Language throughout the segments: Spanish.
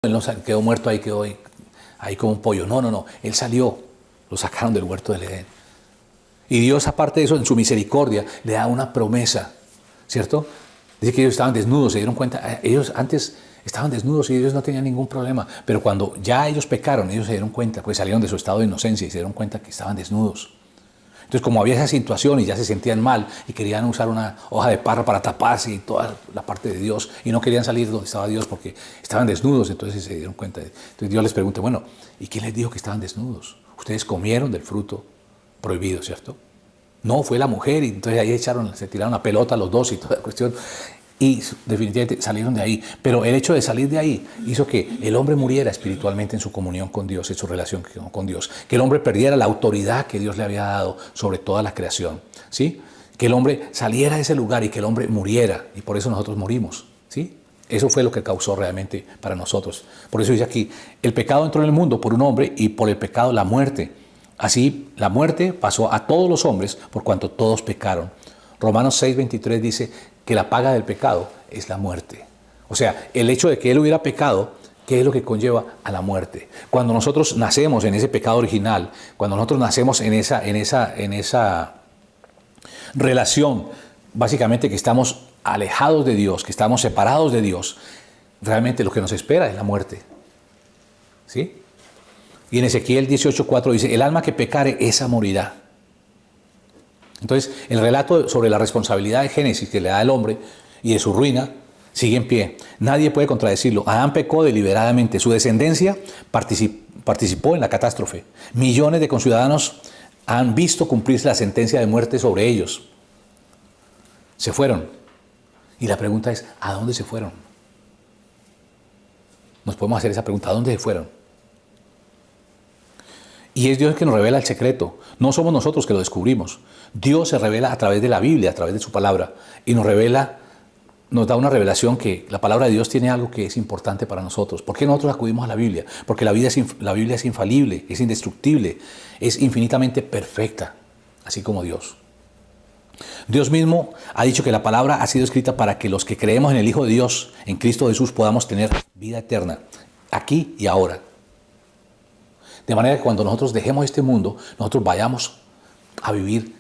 Él no quedó muerto ahí, quedó ahí como un pollo. No, no, no. Él salió, lo sacaron del huerto del Edén. Y Dios, aparte de eso, en su misericordia, le da una promesa, ¿cierto? Dice que ellos estaban desnudos, se dieron cuenta. Ellos antes estaban desnudos y ellos no tenían ningún problema. Pero cuando ya ellos pecaron, ellos se dieron cuenta, pues salieron de su estado de inocencia y se dieron cuenta que estaban desnudos. Entonces, como había esa situación y ya se sentían mal y querían usar una hoja de parra para taparse y toda la parte de Dios y no querían salir donde estaba Dios porque estaban desnudos, entonces se dieron cuenta. Entonces Dios les pregunta, bueno, ¿y quién les dijo que estaban desnudos? Ustedes comieron del fruto prohibido, ¿cierto? No, fue la mujer y entonces ahí se tiraron la pelota los dos y toda la cuestión. Y definitivamente salieron de ahí. Pero el hecho de salir de ahí hizo que el hombre muriera espiritualmente en su comunión con Dios, en su relación con Dios. Que el hombre perdiera la autoridad que Dios le había dado sobre toda la creación. ¿Sí? Que el hombre saliera de ese lugar y que el hombre muriera. Y por eso nosotros morimos. ¿Sí? Eso fue lo que causó realmente para nosotros. Por eso dice aquí, el pecado entró en el mundo por un hombre y por el pecado la muerte. Así la muerte pasó a todos los hombres por cuanto todos pecaron. Romanos 6:23 dice que la paga del pecado es la muerte. O sea, el hecho de que él hubiera pecado, ¿qué es lo que conlleva a la muerte? Cuando nosotros nacemos en ese pecado original, cuando nosotros nacemos en esa relación, básicamente que estamos alejados de Dios, que estamos separados de Dios, realmente lo que nos espera es la muerte. ¿Sí? Y en Ezequiel 18:4 dice, el alma que pecare, esa morirá. Entonces, el relato sobre la responsabilidad de Génesis que le da al hombre y de su ruina sigue en pie. Nadie puede contradecirlo. Adán pecó deliberadamente. Su descendencia participó en la catástrofe. Millones de conciudadanos han visto cumplirse la sentencia de muerte sobre ellos. Se fueron. Y la pregunta es, ¿a dónde se fueron? Nos podemos hacer esa pregunta, ¿a dónde se fueron? Y es Dios que nos revela el secreto. No somos nosotros que lo descubrimos. Dios se revela a través de la Biblia, a través de su palabra. Y nos da una revelación que la palabra de Dios tiene algo que es importante para nosotros. ¿Por qué nosotros acudimos a la Biblia? Porque la Biblia es infalible, es indestructible, es infinitamente perfecta, así como Dios. Dios mismo ha dicho que la palabra ha sido escrita para que los que creemos en el Hijo de Dios, en Cristo Jesús, podamos tener vida eterna, aquí y ahora. De manera que cuando nosotros dejemos este mundo, nosotros vayamos a vivir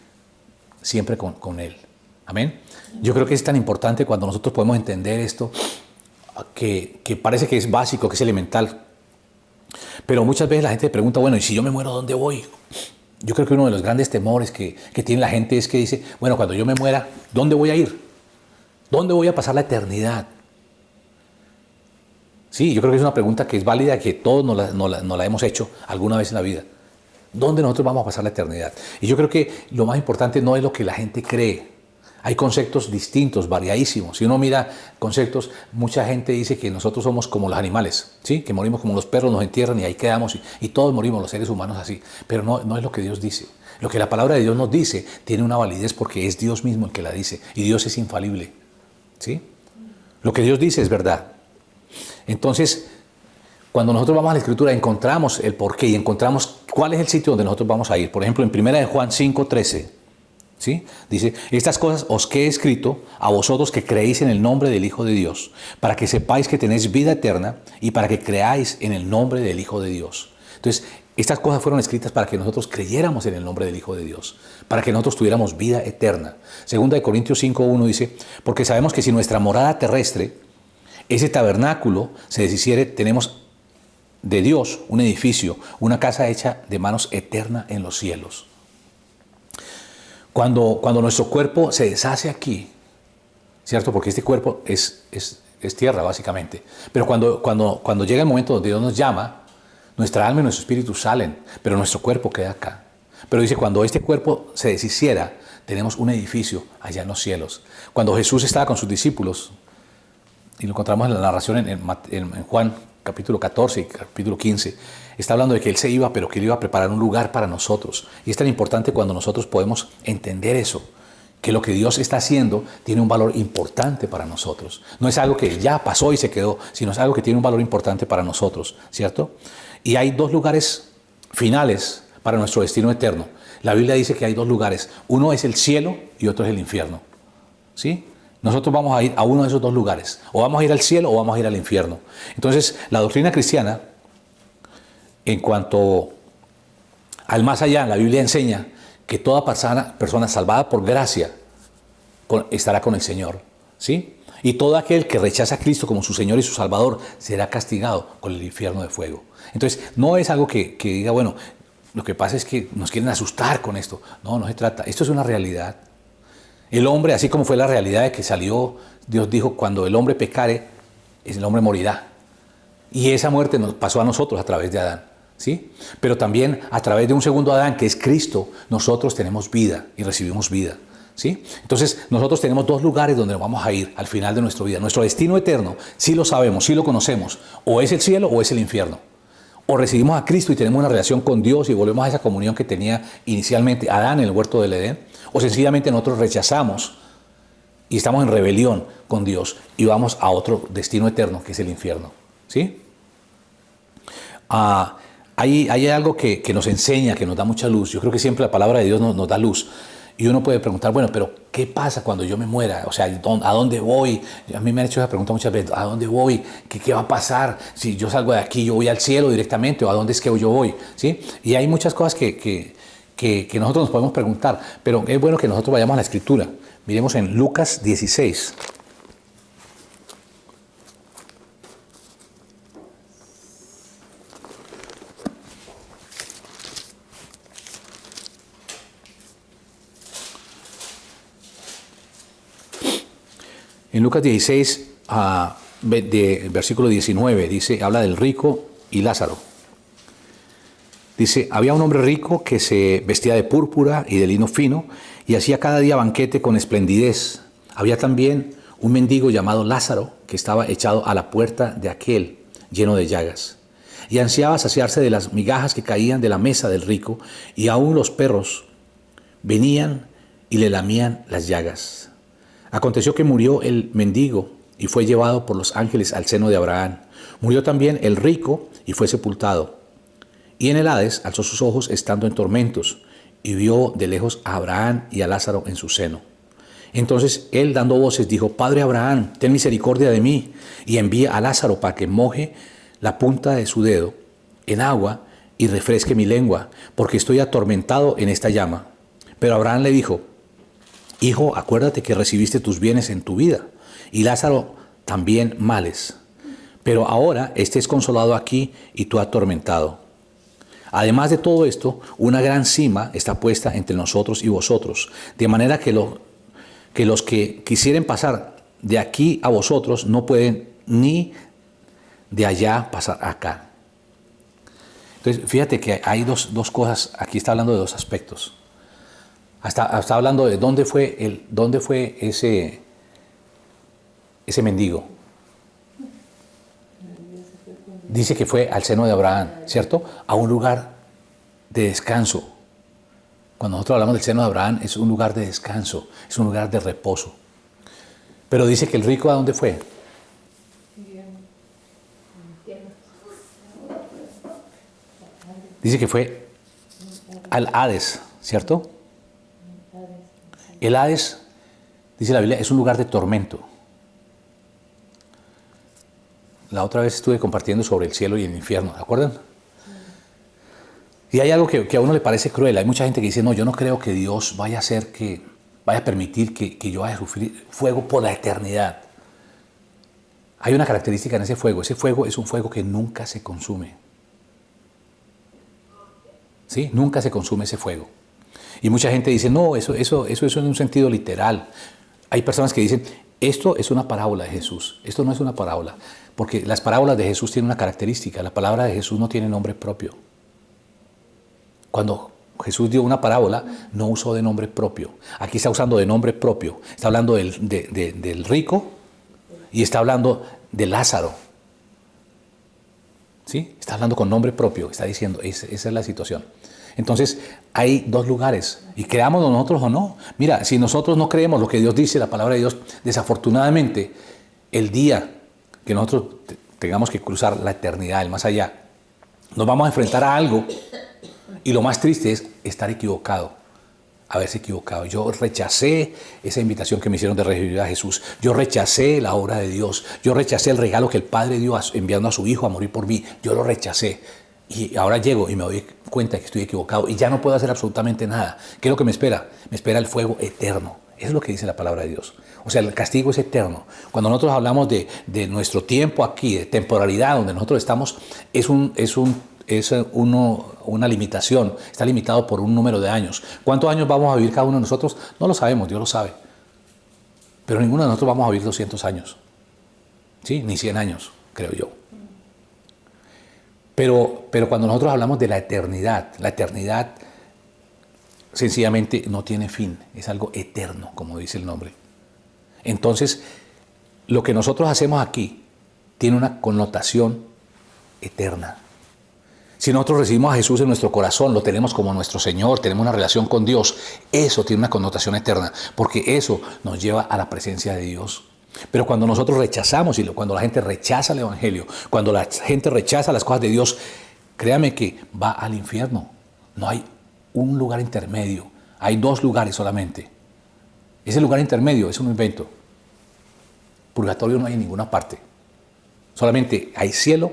siempre con Él. Amén. Yo creo que es tan importante cuando nosotros podemos entender esto, que parece que es básico, que es elemental. Pero muchas veces la gente pregunta, bueno, ¿y si yo me muero, dónde voy? Yo creo que uno de los grandes temores que tiene la gente es que dice, bueno, cuando yo me muera, ¿dónde voy a ir? ¿Dónde voy a pasar la eternidad? Sí, yo creo que es una pregunta que es válida, que todos nos la hemos hecho alguna vez en la vida. ¿Dónde nosotros vamos a pasar la eternidad? Y yo creo que lo más importante no es lo que la gente cree. Hay conceptos distintos, variadísimos. Si uno mira conceptos, mucha gente dice que nosotros somos como los animales, ¿sí? Que morimos como los perros, nos entierran y ahí quedamos y todos morimos, los seres humanos así. Pero no es lo que Dios dice. Lo que la palabra de Dios nos dice tiene una validez porque es Dios mismo el que la dice y Dios es infalible, ¿sí? Lo que Dios dice es verdad. Entonces, cuando nosotros vamos a la Escritura, encontramos el porqué y encontramos cuál es el sitio donde nosotros vamos a ir. Por ejemplo, en 1 Juan 5:13, ¿sí? Dice, estas cosas os he escrito a vosotros que creéis en el nombre del Hijo de Dios, para que sepáis que tenéis vida eterna y para que creáis en el nombre del Hijo de Dios. Entonces, estas cosas fueron escritas para que nosotros creyéramos en el nombre del Hijo de Dios, para que nosotros tuviéramos vida eterna. Segunda de Corintios 5:1 dice, porque sabemos que si nuestra morada terrestre, ese tabernáculo se deshiciere, tenemos de Dios un edificio, una casa hecha de manos eterna en los cielos. Cuando nuestro cuerpo se deshace aquí, ¿cierto? Porque este cuerpo es tierra básicamente. Pero cuando llega el momento donde Dios nos llama, nuestra alma y nuestro espíritu salen, pero nuestro cuerpo queda acá. Pero dice, cuando este cuerpo se deshiciera, tenemos un edificio allá en los cielos. Cuando Jesús estaba con sus discípulos, y lo encontramos en la narración en Juan capítulo 14 y capítulo 15, está hablando de que Él se iba, pero que Él iba a preparar un lugar para nosotros. Y es tan importante cuando nosotros podemos entender eso, que lo que Dios está haciendo tiene un valor importante para nosotros. No es algo que ya pasó y se quedó, sino es algo que tiene un valor importante para nosotros, ¿cierto? Y hay dos lugares finales para nuestro destino eterno. La Biblia dice que hay dos lugares. Uno es el cielo y otro es el infierno, ¿sí? Nosotros vamos a ir a uno de esos dos lugares. O vamos a ir al cielo o vamos a ir al infierno. Entonces, la doctrina cristiana, en cuanto al más allá, la Biblia enseña que toda persona salvada por gracia estará con el Señor, ¿sí? Y todo aquel que rechaza a Cristo como su Señor y su Salvador será castigado con el infierno de fuego. Entonces, no es algo que diga, bueno, lo que pasa es que nos quieren asustar con esto. No, no se trata. Esto es una realidad. El hombre, así como fue la realidad de que salió, Dios dijo, cuando el hombre pecare, el hombre morirá. Y esa muerte nos pasó a nosotros a través de Adán, ¿sí? Pero también a través de un segundo Adán, que es Cristo, nosotros tenemos vida y recibimos vida, ¿sí? Entonces, nosotros tenemos dos lugares donde vamos a ir al final de nuestra vida. Nuestro destino eterno, sí lo sabemos, sí lo conocemos, o es el cielo o es el infierno. O recibimos a Cristo y tenemos una relación con Dios y volvemos a esa comunión que tenía inicialmente Adán en el huerto del Edén, o sencillamente nosotros rechazamos y estamos en rebelión con Dios y vamos a otro destino eterno que es el infierno, ¿sí? Hay algo que nos enseña, que nos da mucha luz. Yo creo que siempre la palabra de Dios nos da luz. Y uno puede preguntar, bueno, pero ¿qué pasa cuando yo me muera? O sea, ¿a dónde voy? A mí me han hecho esa pregunta muchas veces. ¿A dónde voy? ¿Qué va a pasar? Si yo salgo de aquí, ¿yo voy al cielo directamente? ¿O a dónde es que yo voy? ¿Sí? Y hay muchas cosas que nosotros nos podemos preguntar. Pero es bueno que nosotros vayamos a la Escritura. Miremos en Lucas 16. En Lucas 16, versículo 19, dice, habla del rico y Lázaro. Dice, había un hombre rico que se vestía de púrpura y de lino fino y hacía cada día banquete con esplendidez. Había también un mendigo llamado Lázaro que estaba echado a la puerta de aquel, lleno de llagas. Y ansiaba saciarse de las migajas que caían de la mesa del rico, y aún los perros venían y le lamían las llagas. Aconteció que murió el mendigo y fue llevado por los ángeles al seno de Abraham. Murió también el rico y fue sepultado. Y en el Hades alzó sus ojos estando en tormentos y vio de lejos a Abraham y a Lázaro en su seno. Entonces él, dando voces, dijo, Padre Abraham, ten misericordia de mí y envía a Lázaro para que moje la punta de su dedo en agua y refresque mi lengua, porque estoy atormentado en esta llama. Pero Abraham le dijo, Hijo, acuérdate que recibiste tus bienes en tu vida, y Lázaro también males. Pero ahora este es consolado aquí y tú atormentado. Además de todo esto, una gran cima está puesta entre nosotros y vosotros, de manera que los que quisieren pasar de aquí a vosotros no pueden ni de allá pasar acá. Entonces, fíjate que hay dos cosas, aquí está hablando de dos aspectos. Está hablando de dónde fue ese mendigo. Dice que fue al seno de Abraham, ¿cierto? A un lugar de descanso. Cuando nosotros hablamos del seno de Abraham, es un lugar de descanso, es un lugar de reposo. Pero dice que el rico, ¿a dónde fue? Dice que fue al Hades, ¿cierto? El Hades, dice la Biblia, es un lugar de tormento. La otra vez estuve compartiendo sobre el cielo y el infierno, ¿de acuerdo? Y hay algo que a uno le parece cruel. Hay mucha gente que dice, no, yo no creo que Dios vaya a permitir que yo vaya a sufrir fuego por la eternidad. Hay una característica en ese fuego. Ese fuego es un fuego que nunca se consume. ¿Sí? Nunca se consume ese fuego. Y mucha gente dice, no, eso es en un sentido literal. Hay personas que dicen, esto es una parábola de Jesús. Esto no es una parábola. Porque las parábolas de Jesús tienen una característica. La palabra de Jesús no tiene nombre propio. Cuando Jesús dio una parábola, no usó de nombre propio. Aquí está usando de nombre propio. Está hablando del rico y está hablando de Lázaro. ¿Sí? Está hablando con nombre propio. Está diciendo, esa es la situación. Entonces, hay dos lugares. Y creámoslo nosotros o no. Mira, si nosotros no creemos lo que Dios dice, la palabra de Dios, desafortunadamente, el día que nosotros tengamos que cruzar la eternidad, el más allá, nos vamos a enfrentar a algo. Y lo más triste es estar equivocado haberse equivocado. Yo rechacé esa invitación que me hicieron de revivir a Jesús. Yo rechacé la obra de Dios. Yo rechacé el regalo que el Padre dio enviando a su Hijo a morir por mí. Yo lo rechacé. Y ahora llego y me doy cuenta que estoy equivocado y ya no puedo hacer absolutamente nada. ¿Qué es lo que me espera? Me espera el fuego eterno. Eso es lo que dice la palabra de Dios. O sea, el castigo es eterno. Cuando nosotros hablamos de nuestro tiempo aquí, de temporalidad, donde nosotros estamos, es una limitación. Está limitado por un número de años. ¿Cuántos años vamos a vivir cada uno de nosotros? No lo sabemos, Dios lo sabe. Pero ninguno de nosotros vamos a vivir 200 años. ¿Sí? Ni 100 años, creo yo. Pero cuando nosotros hablamos de la eternidad sencillamente no tiene fin, es algo eterno, como dice el nombre. Entonces, lo que nosotros hacemos aquí tiene una connotación eterna. Si nosotros recibimos a Jesús en nuestro corazón, lo tenemos como nuestro Señor, tenemos una relación con Dios, eso tiene una connotación eterna, porque eso nos lleva a la presencia de Dios. Pero cuando nosotros rechazamos, y cuando la gente rechaza el Evangelio, cuando la gente rechaza las cosas de Dios, créame que va al infierno. No hay un lugar intermedio, hay dos lugares solamente. Ese lugar intermedio es un invento. Purgatorio no hay en ninguna parte. Solamente hay cielo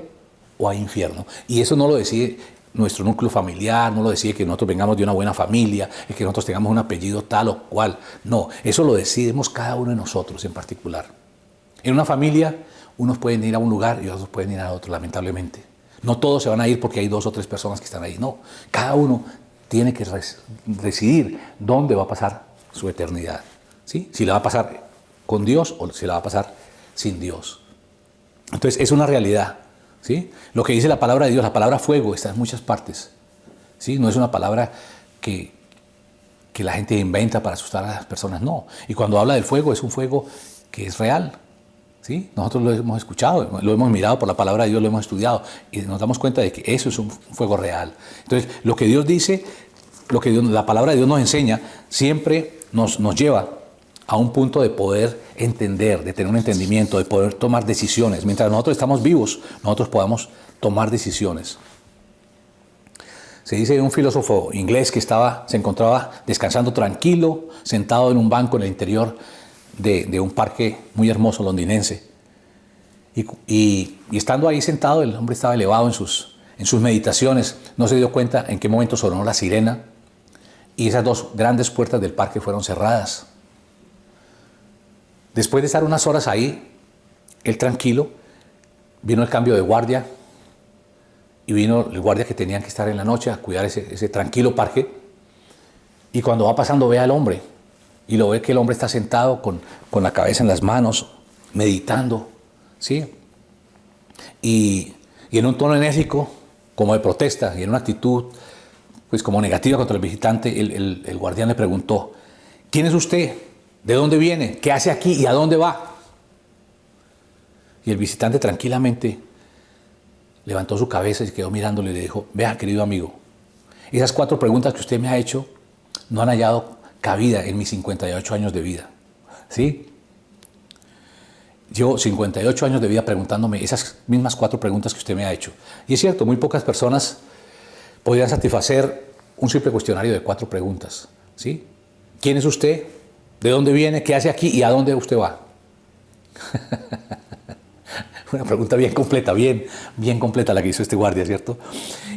o hay infierno. Y eso no lo decide nuestro núcleo familiar, no lo decide que nosotros vengamos de una buena familia, que nosotros tengamos un apellido tal o cual. No, eso lo decidimos cada uno de nosotros en particular. En una familia, unos pueden ir a un lugar y otros pueden ir a otro, lamentablemente. No todos se van a ir porque hay 2 o 3 personas que están ahí. No, cada uno tiene que decidir dónde va a pasar su eternidad. ¿Sí? Si la va a pasar con Dios o si la va a pasar sin Dios. Entonces, es una realidad. ¿Sí? Lo que dice la palabra de Dios, la palabra fuego, está en muchas partes. ¿Sí? No es una palabra que la gente inventa para asustar a las personas, no. Y cuando habla del fuego, es un fuego que es real. ¿Sí? Nosotros lo hemos escuchado, lo hemos mirado por la palabra de Dios, lo hemos estudiado y nos damos cuenta de que eso es un fuego real. Entonces, lo que Dios dice, la palabra de Dios nos enseña, siempre nos lleva a un punto de poder entender, de tener un entendimiento, de poder tomar decisiones. Mientras nosotros estamos vivos, nosotros podamos tomar decisiones. Se dice de un filósofo inglés que se encontraba descansando tranquilo, sentado en un banco en el interior de un parque muy hermoso londinense. Y estando ahí sentado, el hombre estaba elevado en sus meditaciones. No se dio cuenta en qué momento sonó la sirena y esas 2 grandes puertas del parque fueron cerradas. Después de estar unas horas ahí, él tranquilo, vino el cambio de guardia y vino el guardia que tenían que estar en la noche a cuidar ese tranquilo parque. Y cuando va pasando ve al hombre y lo ve que el hombre está sentado con la cabeza en las manos, meditando, ¿sí? Y en un tono enérgico, como de protesta, y en una actitud pues como negativa contra el visitante, el guardián le preguntó: ¿quién es usted? ¿De dónde viene? ¿Qué hace aquí? ¿Y a dónde va? Y el visitante tranquilamente levantó su cabeza y quedó mirándole y le dijo: vea, querido amigo, esas 4 preguntas que usted me ha hecho no han hallado cabida en mis 58 años de vida. ¿Sí? Llevo 58 años de vida preguntándome esas mismas 4 preguntas que usted me ha hecho. Y es cierto, muy pocas personas podrían satisfacer un simple cuestionario de 4 preguntas. ¿Sí? ¿Quién es usted? ¿De dónde viene? ¿Qué hace aquí? ¿Y a dónde usted va? Una pregunta bien completa, bien completa la que hizo este guardia, ¿cierto?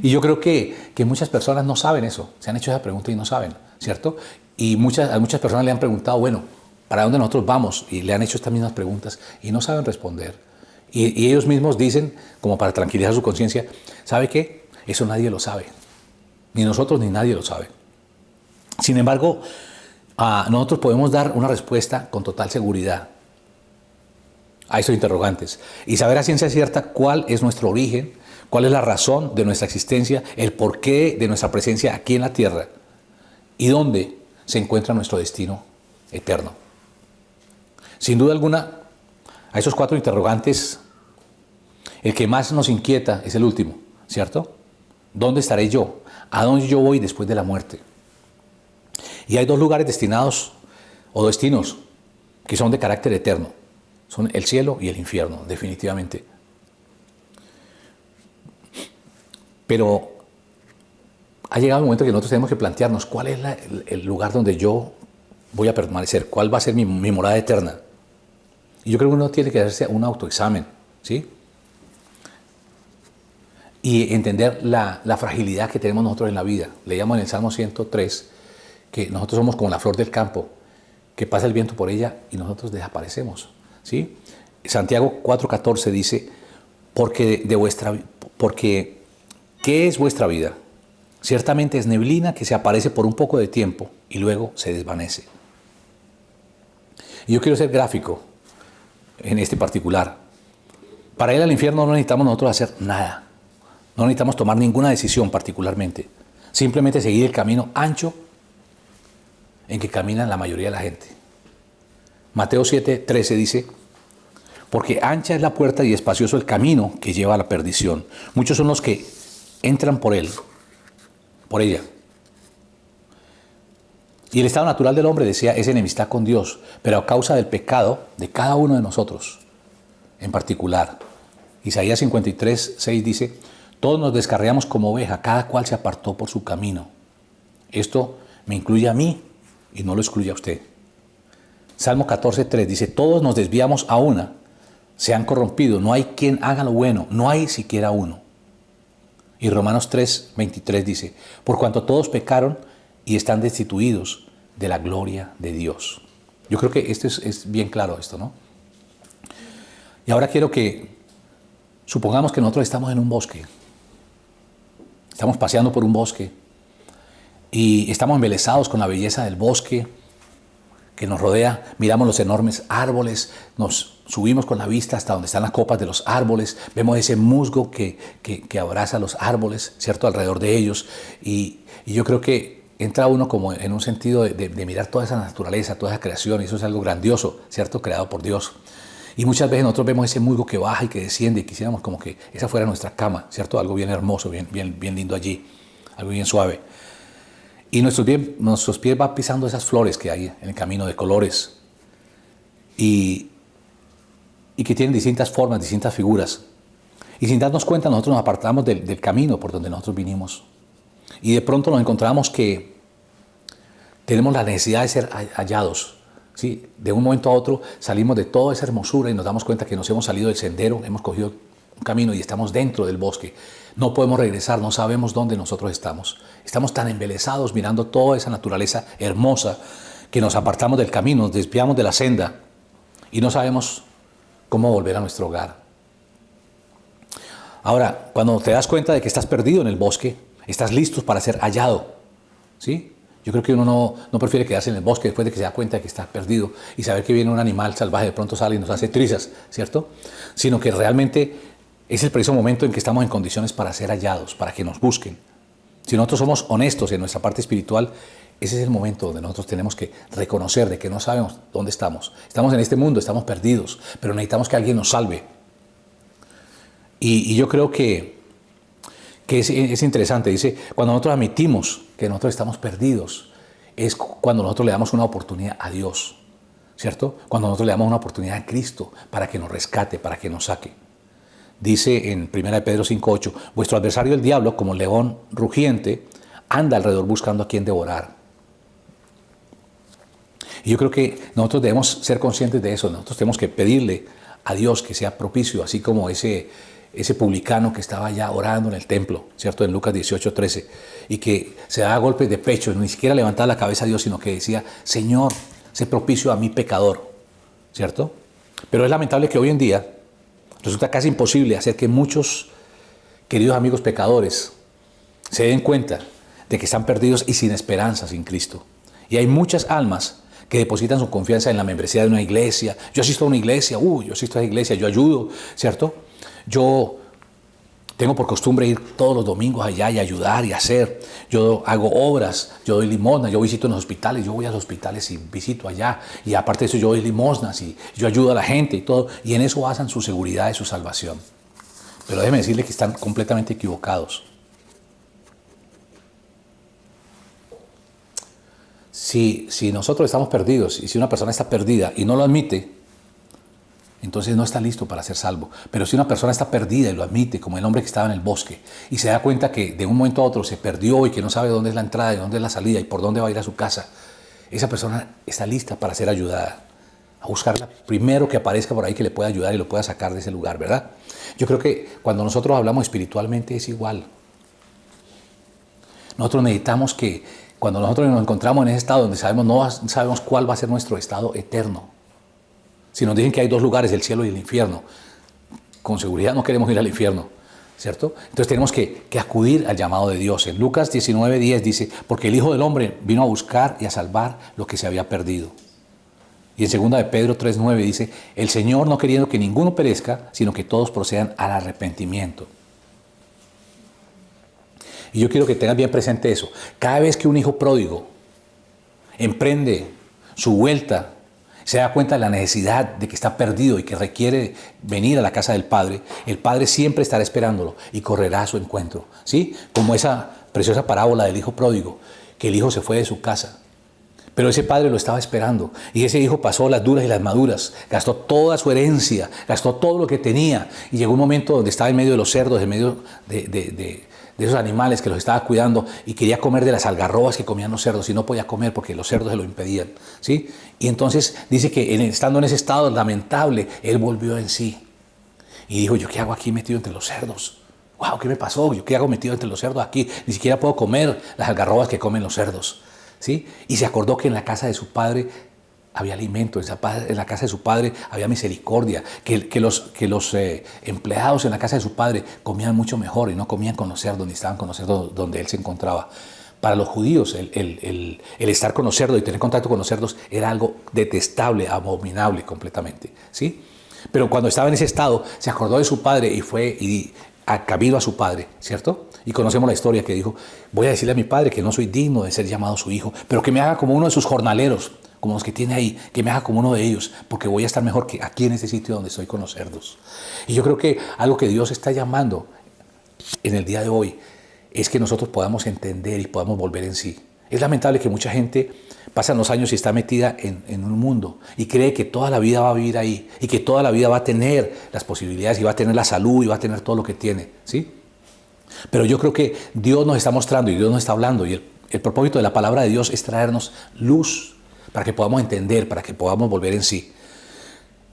Y yo creo que muchas personas no saben eso. Se han hecho esa pregunta y no saben, ¿cierto? Y a muchas personas le han preguntado, bueno, ¿para dónde nosotros vamos? Y le han hecho estas mismas preguntas y no saben responder. Y ellos mismos dicen, como para tranquilizar su conciencia, ¿sabe qué? Eso nadie lo sabe. Ni nosotros ni nadie lo sabe. Sin embargo, nosotros podemos dar una respuesta con total seguridad a esos interrogantes y saber a ciencia cierta cuál es nuestro origen, cuál es la razón de nuestra existencia, el porqué de nuestra presencia aquí en la tierra y dónde se encuentra nuestro destino eterno. Sin duda alguna, a esos 4 interrogantes, el que más nos inquieta es el último, ¿cierto? ¿Dónde estaré yo? ¿A dónde yo voy después de la muerte? Y hay 2 lugares destinados o destinos que son de carácter eterno. Son el cielo y el infierno, definitivamente. Pero ha llegado el momento que nosotros tenemos que plantearnos cuál es el lugar donde yo voy a permanecer, cuál va a ser mi morada eterna. Y yo creo que uno tiene que hacerse un autoexamen, ¿sí? Y entender la fragilidad que tenemos nosotros en la vida. Leíamos en el Salmo 103 que nosotros somos como la flor del campo, que pasa el viento por ella y nosotros desaparecemos, ¿sí? Santiago 4:14 dice, porque ¿qué es vuestra vida? Ciertamente es neblina que se aparece por un poco de tiempo y luego se desvanece. Y yo quiero ser gráfico en este particular. Para ir al infierno no necesitamos nosotros hacer nada. No necesitamos tomar ninguna decisión particularmente. Simplemente seguir el camino ancho en que camina la mayoría de la gente. Mateo 7:13 dice, porque ancha es la puerta y espacioso el camino que lleva a la perdición. Muchos son los que entran por ella. Y el estado natural del hombre, decía, es enemistad con Dios, pero a causa del pecado de cada uno de nosotros, en particular. Isaías 53:6 dice, todos nos descarriamos como oveja, cada cual se apartó por su camino. Esto me incluye a mí y no lo excluye a usted. Salmo 14:3 dice, todos nos desviamos a una, se han corrompido, no hay quien haga lo bueno, no hay siquiera uno. Y Romanos 3:23 dice, por cuanto todos pecaron y están destituidos de la gloria de Dios. Yo creo que esto es bien claro esto, ¿no? Y ahora quiero que supongamos que nosotros estamos en un bosque. Estamos paseando por un bosque y estamos embelesados con la belleza del bosque que nos rodea. Miramos los enormes árboles, nos subimos con la vista hasta donde están las copas de los árboles, vemos ese musgo que abraza los árboles, ¿cierto?, alrededor de ellos. Y yo creo que entra uno como en un sentido de mirar toda esa naturaleza, toda esa creación, y eso es algo grandioso, ¿cierto?, creado por Dios. Y muchas veces nosotros vemos ese musgo que baja y que desciende y quisiéramos como que esa fuera nuestra cama, ¿cierto? Algo bien hermoso, bien lindo allí, algo bien suave. Y nuestros pies van pisando esas flores que hay en el camino de colores y que tienen distintas formas, distintas figuras. Y sin darnos cuenta nosotros nos apartamos del camino por donde nosotros vinimos. Y de pronto nos encontramos que tenemos la necesidad de ser hallados. ¿Sí? De un momento a otro salimos de toda esa hermosura y nos damos cuenta que nos hemos salido del sendero, hemos cogido un camino y estamos dentro del bosque. No podemos regresar, no sabemos dónde nosotros estamos. Estamos tan embelesados mirando toda esa naturaleza hermosa que nos apartamos del camino, nos desviamos de la senda y no sabemos cómo volver a nuestro hogar. Ahora, cuando te das cuenta de que estás perdido en el bosque, estás listo para ser hallado, ¿sí? Yo creo que uno no prefiere quedarse en el bosque después de que se da cuenta de que está perdido y saber que viene un animal salvaje, de pronto sale y nos hace trizas, ¿cierto? Sino que realmente es el preciso momento en que estamos en condiciones para ser hallados, para que nos busquen. Si nosotros somos honestos en nuestra parte espiritual, ese es el momento donde nosotros tenemos que reconocer de que no sabemos dónde estamos. Estamos en este mundo, estamos perdidos, pero necesitamos que alguien nos salve. Y yo creo que es interesante. Dice, cuando nosotros admitimos que nosotros estamos perdidos, es cuando nosotros le damos una oportunidad a Dios, ¿cierto? Cuando nosotros le damos una oportunidad a Cristo para que nos rescate, para que nos saque. Dice en 1 Pedro 5:8, vuestro adversario el diablo, como león rugiente, anda alrededor buscando a quien devorar. Y yo creo que nosotros debemos ser conscientes de eso. Nosotros tenemos que pedirle a Dios que sea propicio, así como ese publicano que estaba allá orando en el templo, ¿cierto? En Lucas 18:13, y que se daba golpes de pecho, ni siquiera levantaba la cabeza a Dios, sino que decía, Señor, sé propicio a mi pecador, ¿cierto? Pero es lamentable que hoy en día resulta casi imposible hacer que muchos queridos amigos pecadores se den cuenta de que están perdidos y sin esperanza sin Cristo. Y hay muchas almas que depositan su confianza en la membresía de una iglesia. Yo asisto a una iglesia, yo asisto a la iglesia, yo ayudo, ¿cierto? Yo tengo por costumbre ir todos los domingos allá y ayudar y hacer. Yo hago obras, yo doy limosna, yo visito en los hospitales, yo voy a los hospitales y visito allá. Y aparte de eso yo doy limosnas y yo ayudo a la gente y todo. Y en eso basan su seguridad y su salvación. Pero déjeme decirle que están completamente equivocados. Si nosotros estamos perdidos y si una persona está perdida y no lo admite, entonces no está listo para ser salvo. Pero si una persona está perdida y lo admite, como el hombre que estaba en el bosque, y se da cuenta que de un momento a otro se perdió y que no sabe dónde es la entrada y dónde es la salida y por dónde va a ir a su casa, esa persona está lista para ser ayudada, a buscarla primero que aparezca por ahí que le pueda ayudar y lo pueda sacar de ese lugar, ¿verdad? Yo creo que cuando nosotros hablamos espiritualmente es igual. Nosotros necesitamos que cuando nosotros nos encontramos en ese estado donde no sabemos cuál va a ser nuestro estado eterno. Si nos dicen que hay dos lugares, el cielo y el infierno, con seguridad no queremos ir al infierno, ¿cierto? Entonces tenemos que acudir al llamado de Dios. En Lucas 19:10 dice, porque el Hijo del Hombre vino a buscar y a salvar lo que se había perdido. Y en 2 de Pedro 3:9 dice, el Señor no queriendo que ninguno perezca, sino que todos procedan al arrepentimiento. Y yo quiero que tengas bien presente eso. Cada vez que un hijo pródigo emprende su vuelta, se da cuenta de la necesidad de que está perdido y que requiere venir a la casa del Padre, el Padre siempre estará esperándolo y correrá a su encuentro, ¿sí? Como esa preciosa parábola del hijo pródigo, que el hijo se fue de su casa, pero ese padre lo estaba esperando y ese hijo pasó las duras y las maduras, gastó toda su herencia, gastó todo lo que tenía y llegó un momento donde estaba en medio de los cerdos, en medio de esos animales que los estaba cuidando y quería comer de las algarrobas que comían los cerdos y no podía comer porque los cerdos se lo impedían, ¿sí? Y entonces dice que estando en ese estado lamentable, él volvió en sí y dijo, ¿yo qué hago aquí metido entre los cerdos? ¡Wow! ¿Qué me pasó? ¿Yo qué hago metido entre los cerdos aquí? Ni siquiera puedo comer las algarrobas que comen los cerdos, ¿sí? Y se acordó que en la casa de su padre había alimento, en la casa de su padre había misericordia, que los empleados en la casa de su padre comían mucho mejor y no comían con los cerdos ni estaban con los cerdos donde él se encontraba. Para los judíos el estar con los cerdos y tener contacto con los cerdos era algo detestable, abominable completamente, ¿sí? Pero cuando estaba en ese estado se acordó de su padre y fue a camino a su padre, ¿cierto? Y conocemos la historia que dijo, voy a decirle a mi padre que no soy digno de ser llamado su hijo, pero que me haga como uno de sus jornaleros, como los que tiene ahí, que me haga como uno de ellos, porque voy a estar mejor que aquí en este sitio donde estoy con los cerdos. Y yo creo que algo que Dios está llamando en el día de hoy es que nosotros podamos entender y podamos volver en sí. Es lamentable que mucha gente pasa los años y está metida en un mundo y cree que toda la vida va a vivir ahí y que toda la vida va a tener las posibilidades y va a tener la salud y va a tener todo lo que tiene, ¿sí? Pero yo creo que Dios nos está mostrando y Dios nos está hablando y el propósito de la palabra de Dios es traernos luz para que podamos entender, para que podamos volver en sí.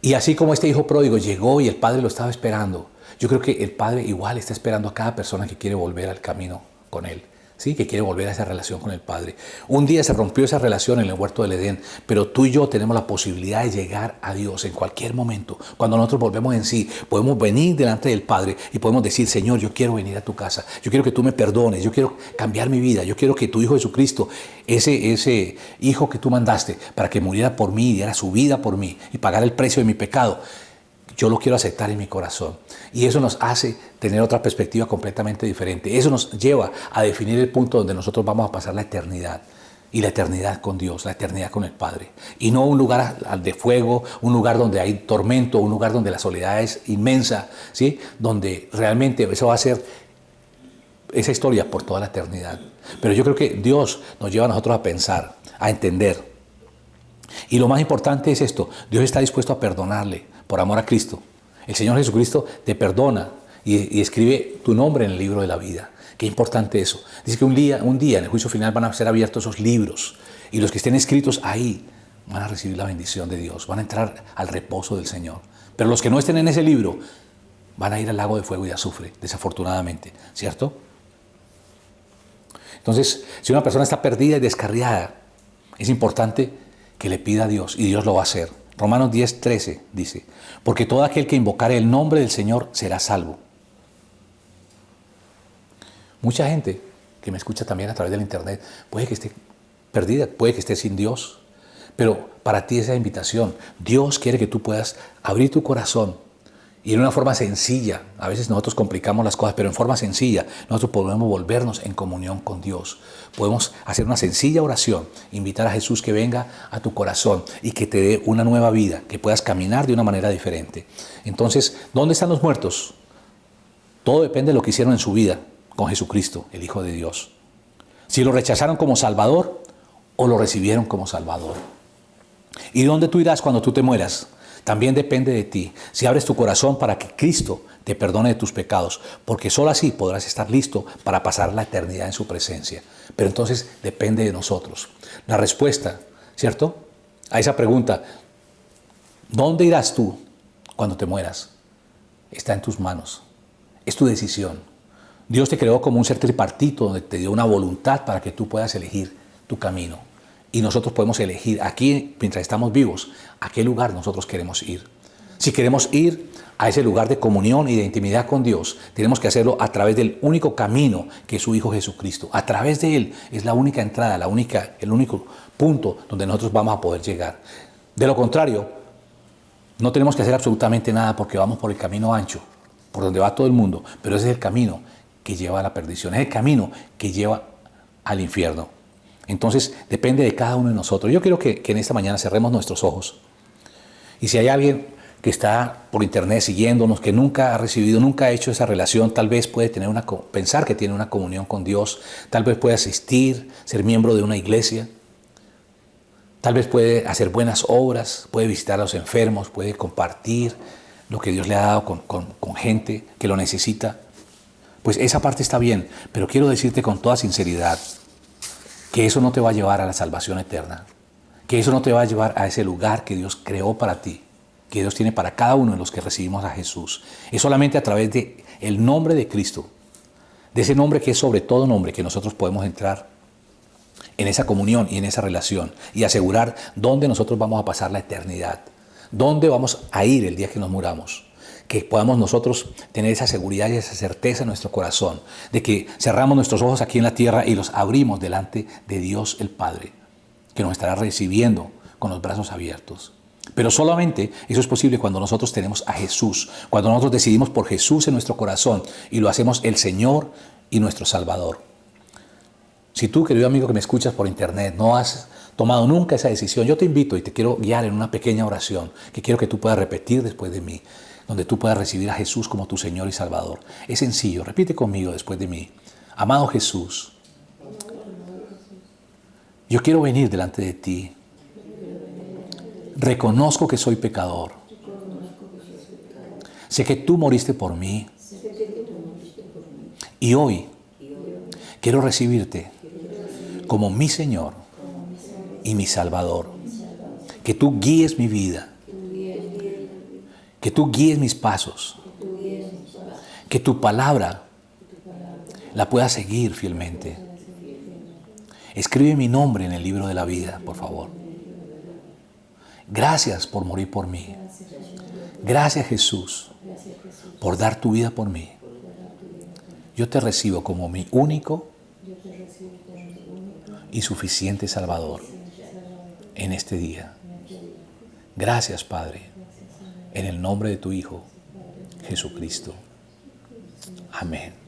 Y así como este hijo pródigo llegó y el padre lo estaba esperando, yo creo que el padre igual está esperando a cada persona que quiere volver al camino con él, ¿sí? Que quiere volver a esa relación con el Padre. Un día se rompió esa relación en el huerto del Edén, pero tú y yo tenemos la posibilidad de llegar a Dios en cualquier momento. Cuando nosotros volvemos en sí, podemos venir delante del Padre y podemos decir, Señor, yo quiero venir a tu casa, yo quiero que tú me perdones, yo quiero cambiar mi vida, yo quiero que tu Hijo Jesucristo, ese Hijo que tú mandaste para que muriera por mí y diera su vida por mí y pagara el precio de mi pecado, yo lo quiero aceptar en mi corazón. Y eso nos hace tener otra perspectiva completamente diferente. Eso nos lleva a definir el punto donde nosotros vamos a pasar la eternidad. Y la eternidad con Dios, la eternidad con el Padre. Y no un lugar de fuego, un lugar donde hay tormento, un lugar donde la soledad es inmensa, ¿sí? Donde realmente eso va a ser esa historia por toda la eternidad. Pero yo creo que Dios nos lleva a nosotros a pensar, a entender. Y lo más importante es esto, Dios está dispuesto a perdonarle por amor a Cristo. El Señor Jesucristo te perdona y escribe tu nombre en el libro de la vida. Qué importante eso. Dice que un día en el juicio final van a ser abiertos esos libros y los que estén escritos ahí van a recibir la bendición de Dios, van a entrar al reposo del Señor. Pero los que no estén en ese libro van a ir al lago de fuego y azufre, desafortunadamente, ¿cierto? Entonces, si una persona está perdida y descarriada, es importante que le pida a Dios y Dios lo va a hacer. Romanos 10:13 dice, porque todo aquel que invocare el nombre del Señor será salvo. Mucha gente que me escucha también a través del internet puede que esté perdida, puede que esté sin Dios, pero para ti esa invitación, Dios quiere que tú puedas abrir tu corazón y en una forma sencilla, a veces nosotros complicamos las cosas, pero en forma sencilla nosotros podemos volvernos en comunión con Dios. Podemos hacer una sencilla oración, invitar a Jesús que venga a tu corazón y que te dé una nueva vida, que puedas caminar de una manera diferente. Entonces, ¿dónde están los muertos? Todo depende de lo que hicieron en su vida con Jesucristo, el Hijo de Dios. Si lo rechazaron como Salvador o lo recibieron como Salvador. ¿Y dónde tú irás cuando tú te mueras? También depende de ti si abres tu corazón para que Cristo te perdone de tus pecados, porque solo así podrás estar listo para pasar la eternidad en su presencia. Pero entonces depende de nosotros. La respuesta, ¿cierto?, a esa pregunta, ¿dónde irás tú cuando te mueras? Está en tus manos. Es tu decisión. Dios te creó como un ser tripartito donde te dio una voluntad para que tú puedas elegir tu camino. Y nosotros podemos elegir aquí, mientras estamos vivos, a qué lugar nosotros queremos ir. Si queremos ir a ese lugar de comunión y de intimidad con Dios, tenemos que hacerlo a través del único camino que es su Hijo Jesucristo. A través de Él es la única entrada, el único punto donde nosotros vamos a poder llegar. De lo contrario, no tenemos que hacer absolutamente nada porque vamos por el camino ancho, por donde va todo el mundo, pero ese es el camino que lleva a la perdición, es el camino que lleva al infierno. Entonces, depende de cada uno de nosotros. Yo quiero que en esta mañana cerremos nuestros ojos. Y si hay alguien que está por internet siguiéndonos, que nunca ha recibido, nunca ha hecho esa relación, tal vez puede tener pensar que tiene una comunión con Dios, tal vez puede asistir, ser miembro de una iglesia, tal vez puede hacer buenas obras, puede visitar a los enfermos, puede compartir lo que Dios le ha dado con gente que lo necesita. Pues esa parte está bien, pero quiero decirte con toda sinceridad que eso no te va a llevar a la salvación eterna, que eso no te va a llevar a ese lugar que Dios creó para ti, que Dios tiene para cada uno de los que recibimos a Jesús. Es solamente a través del nombre de Cristo, de ese nombre que es sobre todo nombre, que nosotros podemos entrar en esa comunión y en esa relación y asegurar dónde nosotros vamos a pasar la eternidad, dónde vamos a ir el día que nos muramos. Que podamos nosotros tener esa seguridad y esa certeza en nuestro corazón de que cerramos nuestros ojos aquí en la tierra y los abrimos delante de Dios el Padre, que nos estará recibiendo con los brazos abiertos. Pero solamente eso es posible cuando nosotros tenemos a Jesús, cuando nosotros decidimos por Jesús en nuestro corazón y lo hacemos el Señor y nuestro Salvador. Si tú, querido amigo que me escuchas por internet, no has tomado nunca esa decisión, yo te invito y te quiero guiar en una pequeña oración que quiero que tú puedas repetir después de mí, donde tú puedas recibir a Jesús como tu Señor y Salvador. Es sencillo, repite conmigo después de mí. Amado Jesús, yo quiero venir delante de ti. Reconozco que soy pecador. Sé que tú moriste por mí. Y hoy quiero recibirte como mi Señor y mi Salvador. Que tú guíes mi vida. Que tú guíes mis pasos. Que tu palabra la pueda seguir fielmente. Escribe mi nombre en el libro de la vida, por favor. Gracias por morir por mí. Gracias, Jesús, por dar tu vida por mí. Yo te recibo como mi único y suficiente Salvador en este día. Gracias, Padre, en el nombre de tu Hijo, Jesucristo. Amén.